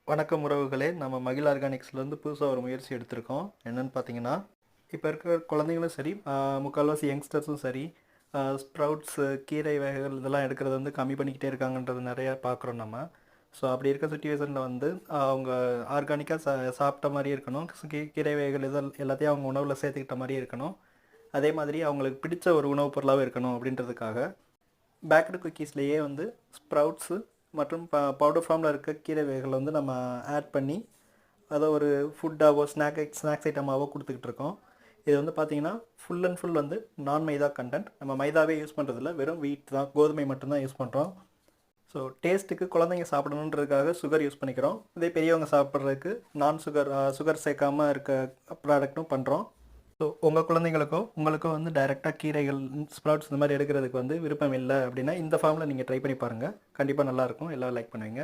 வணக்கம் உறவுகளே. நம்ம மகிழ் ஆர்கானிக்ஸ்லேருந்து புதுசாக ஒரு முயற்சி எடுத்திருக்கோம். என்னன்னு பார்த்தீங்கன்னா, இப்போ இருக்கிற குழந்தைங்களும் சரி, முக்கால்வாசி யங்ஸ்டர்ஸும் சரி, ஸ்ப்ரவுட்ஸு, கீரை வகைகள் இதெல்லாம் எடுக்கிறது வந்து கம்மி பண்ணிக்கிட்டே இருக்காங்கன்றது நிறையா பார்க்குறோம் நம்ம. ஸோ அப்படி இருக்க சுச்சுவேஷனில் வந்து அவங்க ஆர்கானிக்காக சாப்பிட்ட மாதிரி இருக்கணும். கீரை வகைகள் எல்லாத்தையும் அவங்க உணவில் சேர்த்துக்கிட்ட மாதிரி இருக்கணும். அதே மாதிரி அவங்களுக்கு பிடிச்ச ஒரு உணவுப் பொருளாகவும் இருக்கணும் அப்படின்றதுக்காக பேக்கரி குக்கீஸ்லேயே வந்து ஸ்ப்ரவுட்ஸு மற்றும் பவுடர் ஃபார்மில் இருக்க கீரை வகைகளை வந்து நம்ம ஆட் பண்ணி அதை ஒரு ஃபுட்டாவோ ஸ்நாக்ஸ் ஐட்டமாகவோ கொடுத்துக்கிட்டு இருக்கோம். இது வந்து பார்த்திங்கன்னா ஃபுல் அண்ட் ஃபுல் வந்து நான் மைதா கண்டென்ட். நம்ம மைதாவே யூஸ் பண்ணுறதில்ல, வெறும் வீட் தான், கோதுமை மட்டும்தான் யூஸ் பண்ணுறோம். ஸோ டேஸ்ட்டுக்கு குழந்தைங்க சாப்பிடணுன்றதுக்காக சுகர் யூஸ் பண்ணிக்கிறோம். இதே பெரியவங்க சாப்பிட்றதுக்கு சுகர் சேர்க்காமல் இருக்க ப்ராடக்ட்டும் பண்ணுறோம். ஸோ உங்கள் குழந்தைங்களுக்கோ உங்களுக்கோ வந்து டைரெக்டாக கீரைகள், ஸ்ப்ரவுட்ஸ் இந்த மாதிரி எடுக்கிறதுக்கு வந்து விருப்பம் இல்லை அப்படின்னா இந்த ஃபார்மில் நீங்கள் ட்ரை பண்ணி பாருங்கள். கண்டிப்பாக நல்லாயிருக்கும், எல்லோரும் லைக் பண்ணுவீங்க.